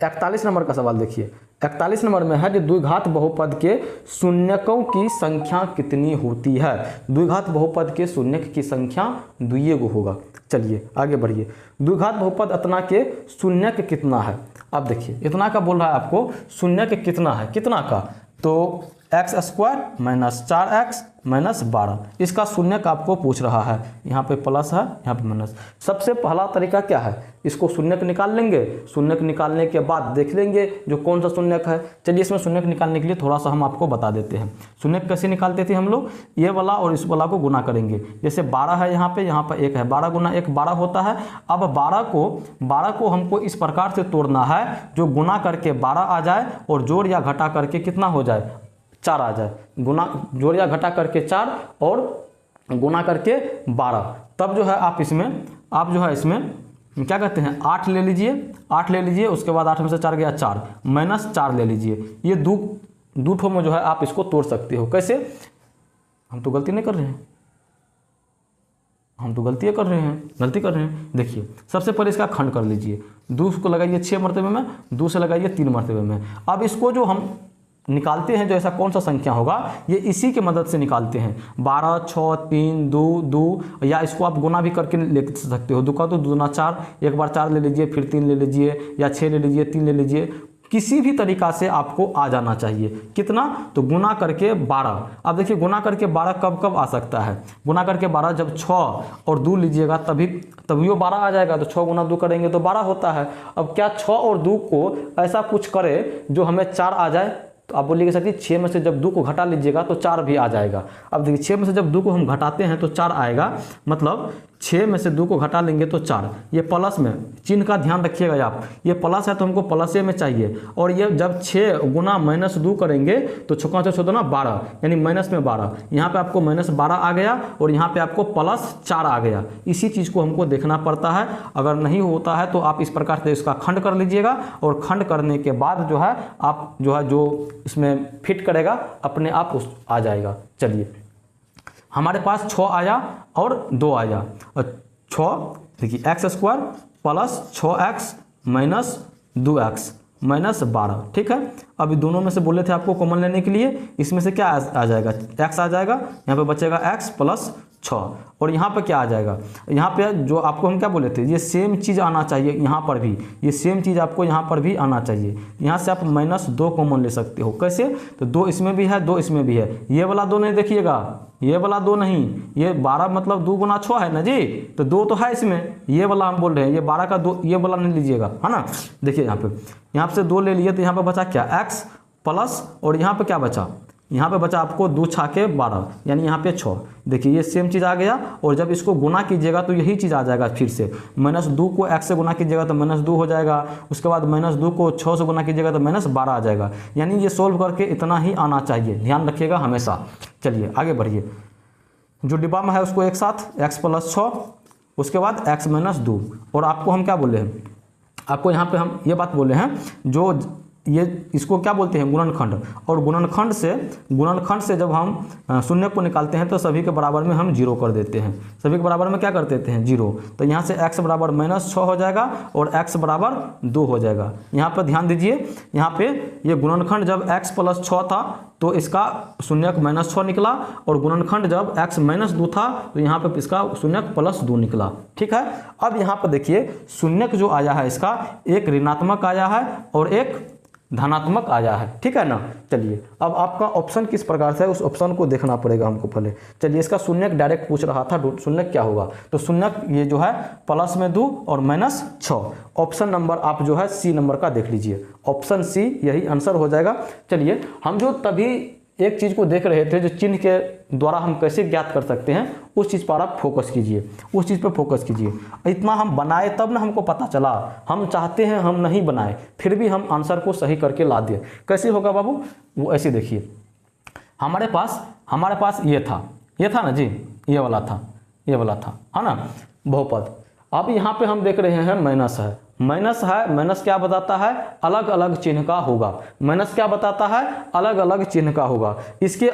41 नंबर का सवाल देखिए। 41 नंबर में है कि द्विघात बहुपद के शून्यकों की संख्या कितनी होती है। द्विघात बहुपद के शून्यक की संख्या 2 होगा। चलिए आगे बढ़िए। द्विघात बहुपद इतना के शून्यक कितना है। अब देखिए इतना का बोल रहा है आपको, शून्यक कितना है, कितना का, तो x² - 4x - 12, इसका शून्यक आपको पूछ रहा है। यहाँ पे प्लस है, यहाँ पे माइनस। सबसे पहला तरीका क्या है, इसको शून्यक निकाल लेंगे। शून्यक निकालने के बाद देख लेंगे जो कौन सा शून्यक है। चलिए इसमें शून्यक निकालने के लिए थोड़ा सा हम आपको बता देते हैं। शून्यक कैसे निकालते थे हम लोग, ये वाला और इस वाला को गुना करेंगे। जैसे 12 है यहाँ पे 1 है, 12 × 1 12 होता है। अब 12 को हमको इस प्रकार से तोड़ना है जो गुना करके 12 आ जाए और जोड़ या घटा करके कितना हो जाए, 4 आ जाए। गुना जोड़ या घटा करके 4 और गुना करके 12। तब जो है आप इसमें क्या कहते हैं, 8 ले लीजिए, 8 ले लीजिए। उसके बाद 8 में से 4 गया 4, -4 ले लीजिए। ये दो ठो में जो है आप इसको तोड़ सकते हो। कैसे, हम तो गलती नहीं कर रहे हैं, हम तो गलती कर रहे हैं। देखिए सबसे पहले इसका खंड कर लीजिए। 2 को लगाइए 6 मरतबे में, 2 से लगाइए 3 मरतबे में। अब इसको जो हम निकालते हैं, जो ऐसा कौन सा संख्या होगा, ये इसी की मदद से निकालते हैं। 12, 6, 3, 2, या इसको आप गुना भी करके ले सकते हो। 2 का 2 दूना 4, एक बार 4 ले लीजिए, फिर 3 ले लीजिए, या 6 ले लीजिए, 3 ले लीजिए। किसी भी तरीका से आपको आ जाना चाहिए। कितना, तो गुना करके 12। अब देखिए गुना करके 12 कब कब आ सकता है, गुना करके 12 जब 6 और 2 लीजिएगा तभी वो 12 आ जाएगा। तो 6 × 2 करेंगे तो 12 होता है। अब क्या 6 और 2 को ऐसा कुछ करे जो हमें 4 आ जाए, तो आप बोलिएगा सर 6 में से जब 2 को घटा लीजिएगा तो 4 भी आ जाएगा। अब देखिए 6 में से जब 2 को हम घटाते हैं तो 4 आएगा, मतलब 6 में से 2 को घटा लेंगे तो 4। ये प्लस में, चिन्ह का ध्यान रखिएगा आप, ये प्लस है तो हमको प्लस में चाहिए। और ये जब 6 गुना -2 करेंगे तो 6 × 6 = 12, यानी माइनस में 12। यहाँ पे आपको -12 आ गया और यहाँ पे आपको +4 आ गया। इसी चीज़ को हमको देखना पड़ता है। अगर नहीं होता है तो आप इस प्रकार से इसका खंड कर लीजिएगा, और खंड करने के बाद जो है आप जो इसमें फिट करेगा अपने आप उस आ जाएगा। चलिए हमारे पास 6 आया और 2 आया, और 6 देखिए x² + 6x - 2x - 12, ठीक है। अभी दोनों में से बोले थे आपको कॉमन लेने के लिए, इसमें से क्या आ जाएगा, x आ जाएगा, यहाँ पे बचेगा x + 6, और यहाँ पे क्या आ जाएगा, यहाँ पे जो आपको हम क्या बोले थे, ये सेम चीज़ आना चाहिए यहाँ पर भी, ये सेम चीज़ आपको यहाँ पर भी आना चाहिए। यहाँ से आप -2 कॉमन ले सकते हो। कैसे, तो 2 इसमें भी है, 2 इसमें भी है। ये वाला 2 नहीं देखिएगा, ये वाला 2 नहीं, ये 12 मतलब 2 × 6 है ना जी, तो 2 तो है इसमें, ये वाला हम बोल रहे हैं। ये 12 का 2, ये वाला नहीं लीजिएगा, है ना। देखिए यहाँ से 2 ले लिए तो यहाँ पे बचा क्या, x प्लस, और यहाँ पे क्या बचा, यहाँ पे बचा आपको 2 × 6 = 12, यानी यहाँ पे 6। देखिए ये सेम चीज़ आ गया, और जब इसको गुना कीजिएगा तो यही चीज़ आ जाएगा फिर से। -2 को x से गुना कीजिएगा तो -2 हो जाएगा, उसके बाद -2 को 6 से गुना कीजिएगा तो -12 आ जाएगा। यानी ये सोल्व करके इतना ही आना चाहिए, ध्यान रखिएगा हमेशा। चलिए आगे बढ़िए। जो डिब्बा में है उसको एक साथ x + 6, उसके बाद x - 2, और आपको हम क्या बोले हैं, आपको यहाँ पे हम ये बात बोले हैं, जो ये इसको क्या बोलते हैं, गुणनखंड। और गुणनखंड से जब हम शून्य को निकालते हैं तो सभी के बराबर में हम 0 कर देते हैं। सभी के बराबर में क्या कर देते हैं, 0। तो यहाँ से x = -6 हो जाएगा और x = 2 हो जाएगा। यहाँ पर ध्यान दीजिए, यहाँ पे ये गुणनखंड जब x + 6 था तो इसका शून्यक -6 निकला, और गुणनखंड जब x - 2 था तो यहाँ पे इसका शून्यक +2 निकला, ठीक है। अब यहाँ पर देखिए शून्यक जो आया है इसका एक ऋणात्मक आया है और एक धनात्मक आया है, ठीक है ना। चलिए अब आपका ऑप्शन किस प्रकार से है, उस ऑप्शन को देखना पड़ेगा हमको पहले। चलिए इसका शून्यक डायरेक्ट पूछ रहा था, शून्यक क्या होगा, तो शून्यक ये जो है +2 और -6। ऑप्शन नंबर आप जो है C नंबर का देख लीजिए, ऑप्शन C यही आंसर हो जाएगा। चलिए हम जो तभी एक चीज़ को देख रहे थे, जो चिन्ह के द्वारा हम कैसे ज्ञात कर सकते हैं, उस चीज़ पर आप फोकस कीजिए, उस चीज़ पर फोकस कीजिए। इतना हम बनाए तब ना हमको पता चला, हम चाहते हैं हम नहीं बनाए, फिर भी हम आंसर को सही करके ला दिए। कैसे होगा बाबू, वो ऐसे देखिए, हमारे पास ये था ना जी, ये वाला था, ये वाला था, है ना, बहुपद। अब यहाँ पे हम देख रहे हैं माइनस है, माइनस है, माइनस क्या बताता है, अलग अलग चिन्ह का होगा। माइनस क्या बताता है, अलग अलग चिन्ह का होगा। इसके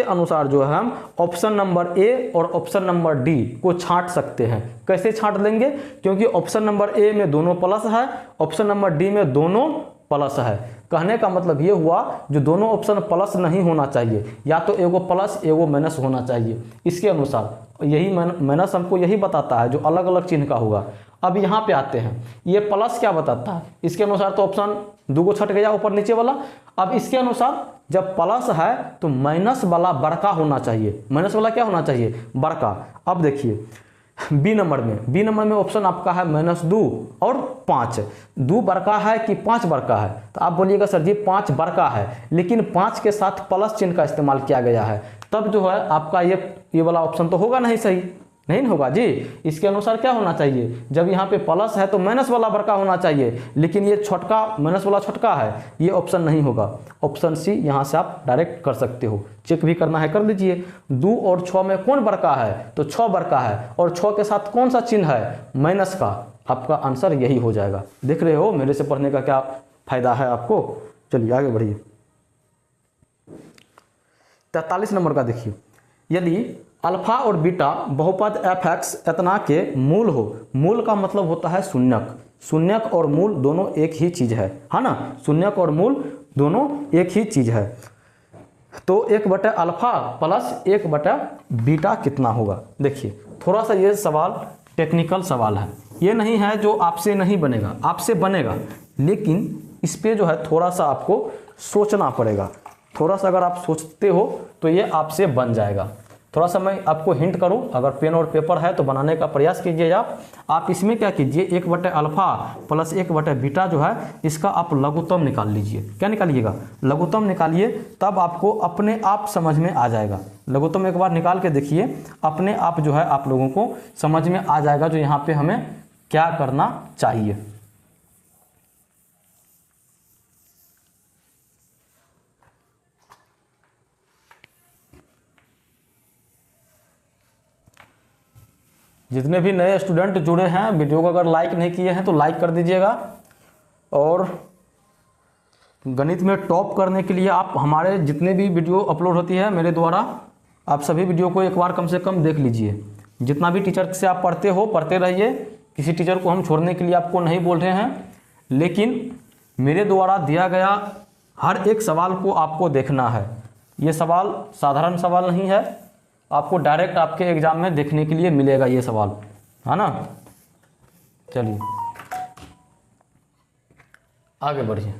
अनुसार जो है हम ऑप्शन नंबर ए और ऑप्शन नंबर डी को छांट सकते हैं। कैसे छांट लेंगे, क्योंकि ऑप्शन नंबर ए में दोनों प्लस है, ऑप्शन नंबर डी में दोनों प्लस है। कहने का मतलब ये हुआ जो दोनों ऑप्शन प्लस नहीं होना चाहिए, या तो एगो प्लस एगो माइनस होना चाहिए। इसके अनुसार यही माइनस हमको यही बताता है जो अलग अलग चिन्ह का होगा। अब यहाँ पे आते हैं, ये प्लस क्या बताता है, इसके अनुसार तो ऑप्शन दो छट गया ऊपर नीचे वाला। अब इसके अनुसार जब प्लस है तो माइनस वाला बड़का होना चाहिए, माइनस वाला क्या होना चाहिए, बड़का। अब देखिए बी नंबर में ऑप्शन आपका है -2 और 5। 2 बड़का है कि 5 बड़का है, तो आप बोलिएगा सर जी 5 बड़का है, लेकिन 5 के साथ प्लस चिन्ह का इस्तेमाल किया गया है, तब जो है आपका ये वाला ऑप्शन तो होगा नहीं, सही नहीं होगा जी। इसके अनुसार क्या होना चाहिए, जब यहाँ पे प्लस है तो माइनस वाला बड़का होना चाहिए, लेकिन ये छोटका माइनस वाला छोटका है, ये ऑप्शन नहीं होगा। ऑप्शन सी यहाँ से आप डायरेक्ट कर सकते हो, चेक भी करना है कर लीजिए। 2 और 6 में कौन बड़का है, तो 6 बड़का है, और 6 के साथ कौन सा चिन्ह है, माइनस का। आपका आंसर यही हो जाएगा। देख रहे हो मेरे से पढ़ने का क्या फायदा है आपको। चलिए आगे बढ़िए। 43 नंबर का देखिए, यदि अल्फा और बीटा बहुपद fx इतना के मूल हो, मूल का मतलब होता है शून्यक, शून्यक और मूल दोनों एक ही चीज़ है ना, शून्यक और मूल दोनों एक ही चीज़ है। तो 1 अल्फा प्लस 1 बीटा कितना होगा। देखिए थोड़ा सा ये सवाल टेक्निकल सवाल है, ये नहीं है जो आपसे नहीं बनेगा, आपसे बनेगा, लेकिन इस पे जो है थोड़ा सा आपको सोचना पड़ेगा। थोड़ा सा अगर आप सोचते हो तो ये आपसे बन जाएगा। थोड़ा सा मैं आपको हिंट करूं, अगर पेन और पेपर है तो बनाने का प्रयास कीजिए। आप इसमें क्या कीजिए, 1 अल्फा प्लस 1 बीटा जो है इसका आप लघुत्तम निकाल लीजिए। क्या निकालिएगा, लघुत्तम निकालिए, तब आपको अपने आप समझ में आ जाएगा। लघुत्तम एक बार निकाल के देखिए, अपने आप जो है आप लोगों को समझ में आ जाएगा जो यहाँ पे हमें क्या करना चाहिए। जितने भी नए स्टूडेंट जुड़े हैं, वीडियो को अगर लाइक नहीं किए हैं तो लाइक कर दीजिएगा। और गणित में टॉप करने के लिए आप हमारे जितने भी वीडियो अपलोड होती है मेरे द्वारा, आप सभी वीडियो को एक बार कम से कम देख लीजिए। जितना भी टीचर से आप पढ़ते हो पढ़ते रहिए, किसी टीचर को हम छोड़ने के लिए आपको नहीं बोल रहे हैं, लेकिन मेरे द्वारा दिया गया हर एक सवाल को आपको देखना है। ये सवाल साधारण सवाल नहीं है, आपको डायरेक्ट आपके एग्जाम में देखने के लिए मिलेगा ये सवाल, है ना। चलिए आगे बढ़िए।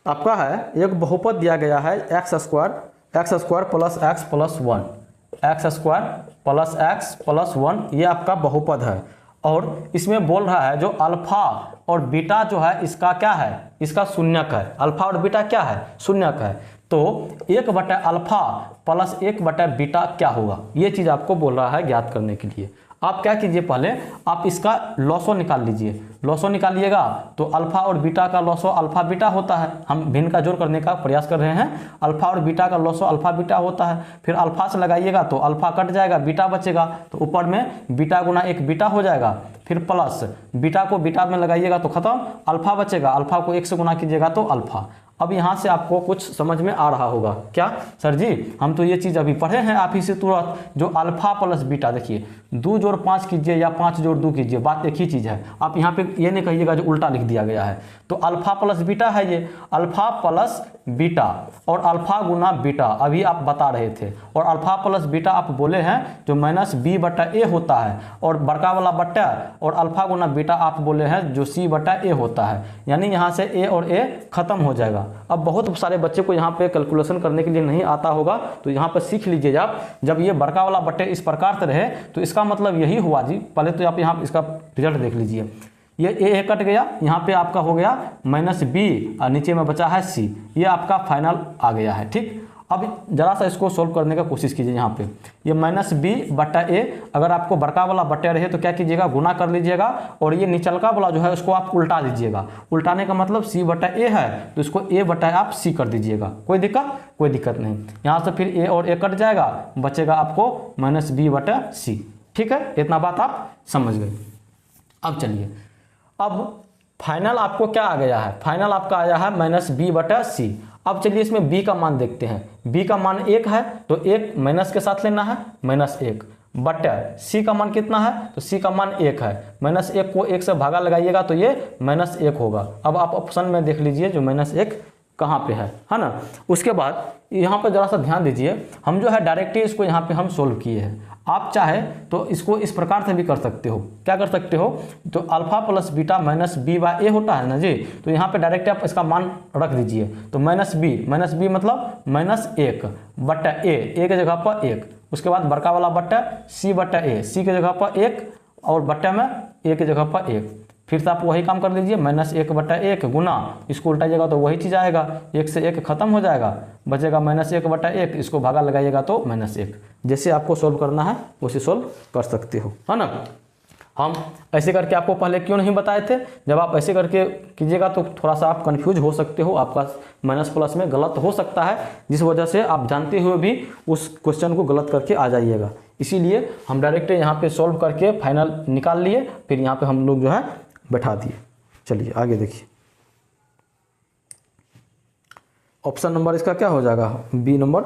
आपका है एक बहुपद दिया गया है x square plus x plus 1, x square plus x plus 1, ये आपका बहुपद है। और इसमें बोल रहा है जो अल्फा और बीटा जो है इसका क्या है, इसका शून्यक है। अल्फा और बीटा क्या है, शून्यक है। तो 1 अल्फा प्लस 1 बीटा क्या होगा, ये चीज़ आपको बोल रहा है ज्ञात करने के लिए। आप क्या कीजिए, पहले आप इसका लॉसो निकाल लीजिए। लॉसो निकालिएगा तो अल्फा और बीटा का लॉसो अल्फा बीटा होता है। हम भिन्न का जोड़ करने का प्रयास कर रहे हैं। अल्फा और बीटा का लॉसो अल्फा बीटा होता है। फिर अल्फा से लगाइएगा तो अल्फा कट जाएगा, बीटा बचेगा, तो ऊपर में बीटा गुना 1 बीटा हो जाएगा। फिर प्लस बीटा को बीटा में लगाइएगा तो खत्म, अल्फा बचेगा, अल्फा को 1 से गुना कीजिएगा तो अल्फा। अब यहाँ से आपको कुछ समझ में आ रहा होगा, क्या सर जी हम तो ये चीज़ अभी पढ़े हैं आप ही से तुरंत, जो अल्फा प्लस बीटा, देखिए 2 जोड़ 5 कीजिए या 5 जोड़ 2 कीजिए, बात एक ही चीज़ है। आप यहाँ पे ये नहीं कहिएगा जो उल्टा लिख दिया गया है। तो अल्फा प्लस बीटा है, ये अल्फा प्लस बीटा और अल्फा गुना बीटा अभी आप बता रहे थे। और अल्फा प्लस बीटा आप बोले हैं जो -b/a होता है, और बड़का वाला बट्टा, और अल्फा गुना बीटा आप बोले हैं जो c/a होता है। यानी यहाँ से a और a खत्म हो जाएगा। अब बहुत सारे बच्चे को यहाँ पे कैलकुलेशन करने के लिए नहीं आता होगा, तो यहाँ पर सीख लीजिए आप। जब ये बड़का वाला बट्टे इस प्रकार से रहे तो इसका मतलब यही हुआ जी, पहले तो आप यहाँ इसका रिजल्ट देख लीजिए। ये ए कट गया, यहाँ पे आपका हो गया माइनस बी और नीचे में बचा है सी, ये आपका फाइनल आ गया है। ठीक, अब जरा सा इसको सोल्व करने का कोशिश कीजिए। यहाँ पे ये माइनस बी बट्टा ए, अगर आपको बड़का वाला बट्टा रहे तो क्या कीजिएगा, गुना कर लीजिएगा और ये निचलका वाला जो है उसको आप उल्टा दीजिएगा। उल्टाने का मतलब सी बट्टा ए है तो इसको ए बट्टा आप सी कर दीजिएगा। कोई दिक्कत नहीं। यहाँ से फिर ए और ए कट जाएगा, बचेगा आपको माइनस बी बट्टा सी। ठीक है, इतना बात आप समझ गए। अब चलिए, अब फाइनल आपको क्या आ गया है, फाइनल आपका आया है माइनस बी बटा सी। अब चलिए इसमें b का मान देखते हैं। b का मान 1 है तो 1 माइनस के साथ लेना है, -1 बटा c का मान कितना है, तो c का मान 1 है। -1 को 1 से भागा लगाइएगा तो ये -1 होगा। अब आप ऑप्शन में देख लीजिए जो -1 कहाँ पे है ना। उसके बाद यहाँ पर जरा सा ध्यान दीजिए, हम जो है डायरेक्टली इसको यहाँ पे हम सोल्व किए हैं। आप चाहे तो इसको इस प्रकार से भी कर सकते हो। क्या कर सकते हो, तो alpha plus beta minus b by a होता है ना जी, तो यहाँ पे डायरेक्ट आप इसका मान रख दीजिए। तो माइनस बी मतलब -1 बट्टा ए के जगह पर 1, उसके बाद बड़का वाला बट्टा सी बट्टा ए, सी के जगह पर 1 और बट्टा में ए के जगह पर 1। फिर से आप वही काम कर लीजिए, -1 बट्टा 1 गुना, इसको उल्टाइएगा तो वही चीज़ आएगा, 1 से 1 खत्म हो जाएगा, बचेगा -1 बट्टा 1, इसको भागा लगाइएगा तो -1। जैसे आपको सोल्व करना है उसे सोल्व कर सकते हो, है ना। हम ऐसे करके आपको पहले क्यों नहीं बताए थे, जब आप ऐसे करके कीजिएगा तो थोड़ा सा आप कंफ्यूज हो सकते हो, आपका माइनस प्लस में गलत हो सकता है, जिस वजह से आप जानते हुए भी उस क्वेश्चन को गलत करके आ जाइएगा। इसीलिए हम डायरेक्ट यहाँ पे सोल्व करके फाइनल निकाल लिए, फिर यहाँ पे हम लोग जो है बैठा दिए। चलिए आगे देखिए, ऑप्शन नंबर इसका क्या हो जाएगा, बी नंबर।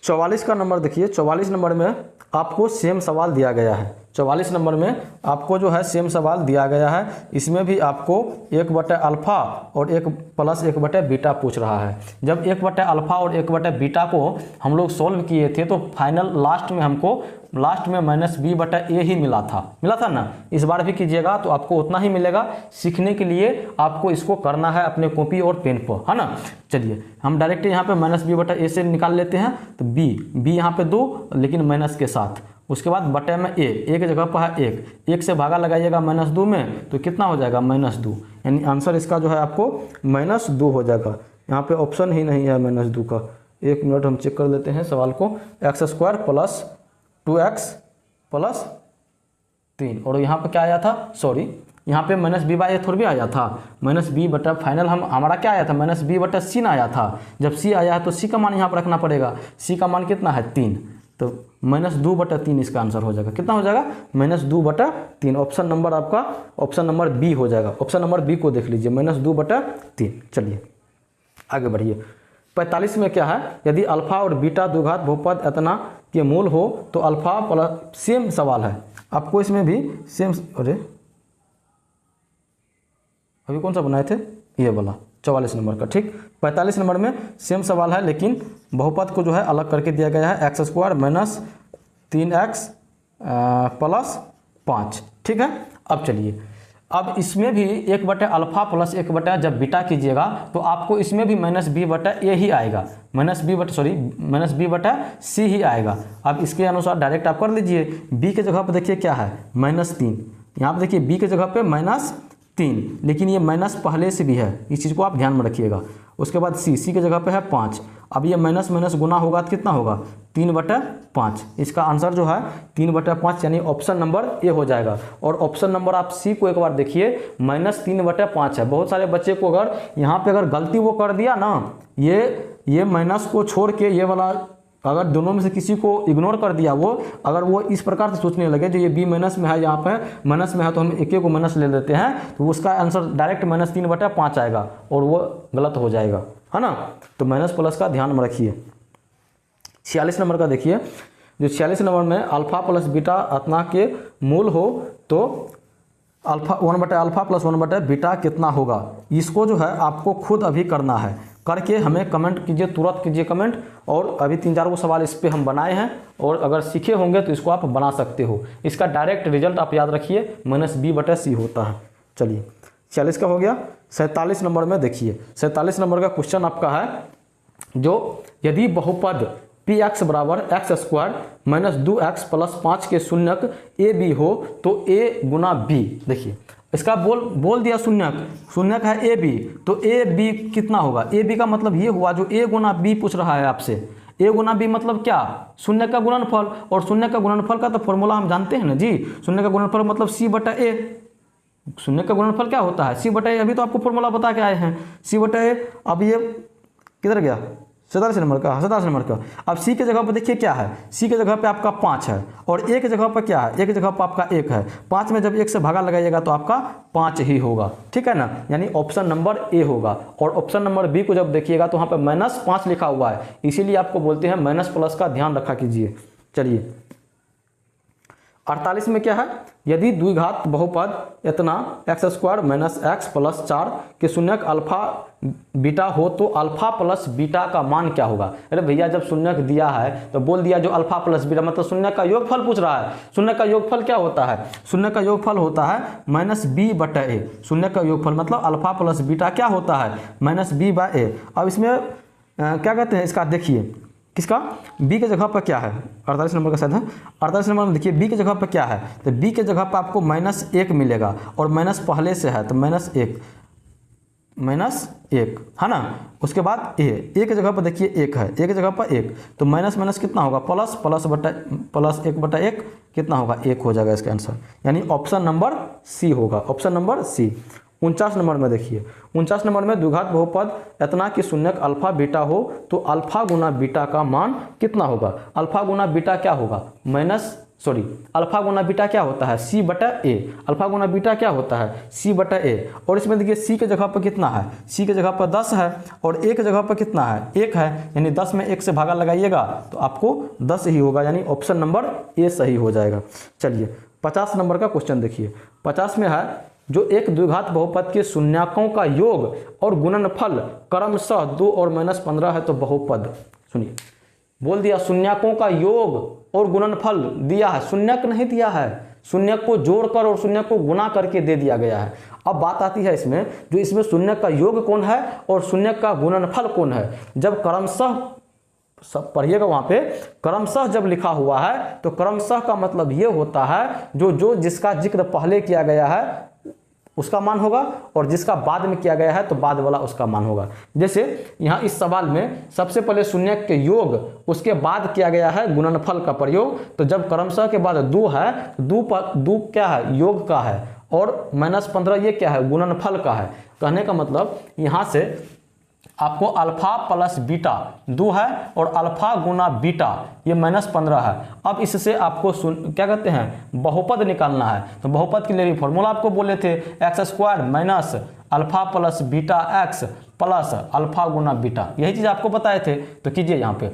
44 का नंबर देखिए, 44 नंबर में आपको सेम सवाल दिया गया है। 44 नंबर में आपको जो है सेम सवाल दिया गया है, इसमें भी आपको 1 बटा अल्फ़ा और 1 प्लस 1 बटा बीटा पूछ रहा है। जब 1 बटा अल्फ़ा और 1 बटा बीटा को हम लोग सोल्व किए थे तो फाइनल लास्ट में हमको माइनस बी बटा ए ही मिला था ना। इस बार भी कीजिएगा तो आपको उतना ही मिलेगा। सीखने के लिए आपको इसको करना है अपने कॉपी और पेन पर, है ना। चलिए हम डायरेक्ट यहाँ पे माइनस बी बटा ए से निकाल लेते हैं। तो बी यहाँ पे 2 लेकिन माइनस के साथ, उसके बाद बटे में ए के जगह पर है 1 से भागा लगाइएगा -2 में तो कितना हो जाएगा -2, यानी आंसर इसका जो है आपको -2 हो जाएगा। यहाँ पे ऑप्शन ही नहीं है -2 का। 1 मिनट हम चेक कर लेते हैं सवाल को। x² प्लस 2x प्लस 3 और यहाँ पे क्या आया था, सॉरी यहाँ पे -b बाय ए थोड़ी भी आया था, -b बटा फाइनल हमारा क्या आया था, -b बटा सी ना आया था। जब सी आया है तो सी का मान यहाँ पर रखना पड़ेगा। सी का मान कितना है 3, तो -2 बटा 3 इसका आंसर हो जाएगा। कितना हो जाएगा, -2 बटा 3। ऑप्शन नंबर आपका ऑप्शन नंबर बी हो जाएगा। ऑप्शन नंबर बी को देख लीजिए, -2 बटा 3। चलिए आगे बढ़िए। 45 में क्या है, यदि अल्फा और बीटा द्विघात बहुपद इतना के मूल हो तो अल्फा प्लस, सेम सवाल है आपको इसमें भी सेम। अरे अभी कौन सा बनाए थे, ये वाला 44 नंबर का। ठीक, 45 नंबर में सेम सवाल है लेकिन बहुपद को जो है अलग करके दिया गया है, x² माइनस 3x प्लस 5। ठीक है, अब चलिए, अब इसमें भी 1 बटा अल्फा प्लस 1 बटा जब बीटा कीजिएगा तो आपको इसमें भी -b बटा ए ही आएगा, -b बटा सी ही आएगा। अब इसके अनुसार डायरेक्ट आप कर लीजिए। b के जगह पर देखिए क्या है, -3। यहाँ पर देखिए b के जगह पे -3, लेकिन ये माइनस पहले से भी है, इस चीज़ को आप ध्यान में रखिएगा। उसके बाद सी के जगह पे है 5। अब ये माइनस माइनस गुना होगा तो कितना होगा, 3 बटा 5। इसका आंसर जो है 3 बटा 5 यानी ऑप्शन नंबर ए हो जाएगा। और ऑप्शन नंबर आप सी को एक बार देखिए, -3 बटा 5 है। बहुत सारे बच्चे को अगर यहाँ पे अगर गलती वो कर दिया ना, ये माइनस को छोड़ के ये वाला अगर दोनों में से किसी को इग्नोर कर दिया, वो अगर वो इस प्रकार से सोचने लगे जो ये बी माइनस में है, यहाँ पे माइनस में है तो हम एक को माइनस ले लेते हैं, तो उसका आंसर डायरेक्ट -3 बटा 5 आएगा और वो गलत हो जाएगा, है ना। तो माइनस प्लस का ध्यान में रखिए। 46 नंबर का देखिए, जो 46 नंबर में अल्फा प्लस बीटा अतना के मूल हो तो 1 बटा अल्फा प्लस 1 बटा बीटा कितना होगा। इसको जो है आपको खुद अभी करना है, करके हमें कमेंट कीजिए, तुरंत कीजिए कमेंट। और अभी 3-4 सवाल इस पे हम बनाए हैं और अगर सीखे होंगे तो इसको आप बना सकते हो। इसका डायरेक्ट रिजल्ट आप याद रखिए, -b बटा सी होता है। चलिए 46 का हो गया। 47 नंबर में देखिए, 47 नंबर का क्वेश्चन आपका है, जो यदि बहुपद px बराबर x² माइनस 2x प्लस 5 के शून्यक a b हो तो a गुना b। देखिए इसका बोल दिया शून्यक है ए बी, तो ए बी कितना होगा, ए बी का मतलब ये हुआ जो ए गुना बी पूछ रहा है आपसे, ए गुना बी मतलब क्या, शून्य का गुणनफल, और शून्य का गुणनफल का तो फॉर्मूला हम जानते हैं ना जी, शून्य का गुणनफल मतलब सी बटा ए, शून्य का गुणनफल क्या होता है सी बटा ए, अभी तो आपको फॉर्मूला बता के आए हैं सी बटा ए। अब ये किधर गया 47 नंबर का, 47 नंबर का। अब सी के जगह पर देखिए क्या है, सी के जगह पे आपका 5 है और ए के जगह पर क्या है, ए के जगह पर आपका 1 है, 5 में जब 1 से भागा लगाइएगा तो आपका 5 ही होगा, ठीक है ना, यानी ऑप्शन नंबर ए होगा। और ऑप्शन नंबर बी को जब देखिएगा तो वहाँ पर -5 लिखा हुआ है, इसीलिए आपको बोलते हैं माइनस प्लस का ध्यान रखा कीजिए। चलिए 48 में क्या है, यदि द्विघात बहुपद इतना x² - x + 4 के शून्यक अल्फा बीटा हो तो अल्फा प्लस बीटा का मान क्या होगा। अरे भैया जब शून्यक दिया है तो बोल दिया जो अल्फा प्लस बीटा, मतलब शून्य का योगफल पूछ रहा है। शून्य का योगफल क्या होता है, शून्य का योगफल होता है -b/a, शून्य का योगफल मतलब अल्फा प्लस बीटा क्या होता है -b/a। अब इसमें क्या कहते हैं इसका, देखिए किसका, बी के जगह पर क्या है, 48 नंबर का शायद है, 48 नंबर में देखिए बी के जगह पर क्या है, तो बी के जगह पर आपको -1 मिलेगा और माइनस पहले से है तो -1 है ना। उसके बाद ए के जगह पर देखिए 1 है, ए के जगह पर 1, तो माइनस कितना होगा +1/1 कितना होगा 1 हो जाएगा इसका आंसर, यानी ऑप्शन नंबर सी होगा, ऑप्शन नंबर सी। 49 नंबर में देखिए, 49 नंबर में द्विघात बहुपद इतना कि शून्यक अल्फा बीटा हो तो अल्फा गुना बीटा का मान कितना होगा, अल्फा गुना बीटा क्या होगा अल्फा गुना बीटा क्या होता है c/a, अल्फा गुना बीटा क्या होता है c/a। और इसमें देखिए c के जगह पर कितना है, c के जगह पर 10 है और a के जगह पर कितना है 1 है, यानी 10 में 1 से भागा लगाइएगा तो आपको 10 ही होगा, यानी ऑप्शन नंबर ए सही हो जाएगा। चलिए 50 नंबर का क्वेश्चन देखिए, 50 में है जो एक द्विघात बहुपद के शून्यकों का योग और गुणनफल क्रमशः 2 और -15 है तो बहुपद, सुनिए बोल दिया शून्यकों का योग और गुणनफल दिया है, शून्यक नहीं दिया है, शून्यक को जोड़कर और शून्यक को गुणा करके दे दिया गया है। अब बात आती है इसमें जो इसमें शून्यक का योग कौन है और शून्यक का गुणनफल कौन है। जब क्रमशः सब पढ़िएगा वहाँ पे, क्रमशः जब लिखा हुआ है तो क्रमशः का मतलब ये होता है जो जिसका जिक्र पहले किया गया है उसका मान होगा और जिसका बाद में किया गया है तो बाद वाला उसका मान होगा। जैसे यहाँ इस सवाल में सबसे पहले शून्यक के योग, उसके बाद किया गया है गुणनफल का प्रयोग, तो जब क्रमशः के बाद 2 है, 2 क्या है योग का है और -15 ये क्या है गुणनफल का है। कहने का मतलब यहाँ से आपको अल्फा प्लस बीटा 2 है और अल्फा गुना बीटा ये -15 है। अब इससे आपको क्या कहते हैं बहुपद निकालना है, तो बहुपद के लिए भी फॉर्मूला आपको बोले थे x² - alpha plus beta x plus alpha गुना बीटा, यही चीज़ आपको बताए थे। तो कीजिए यहाँ पे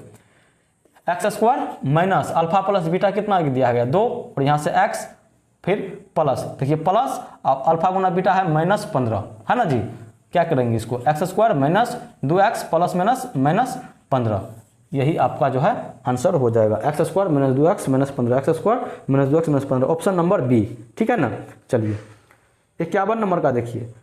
x² - अल्फा प्लस बीटा कितना दिया गया 2 और यहाँ से x फिर प्लस, देखिए प्लस अल्फा गुना बीटा है -15 है ना जी। क्या करेंगे इसको x² - 2x प्लस -15, यही आपका जो है आंसर हो जाएगा x² - 2x - 15, x² - 2x - 15, option number B, ठीक है ना। चलिए 51 नंबर का देखिए,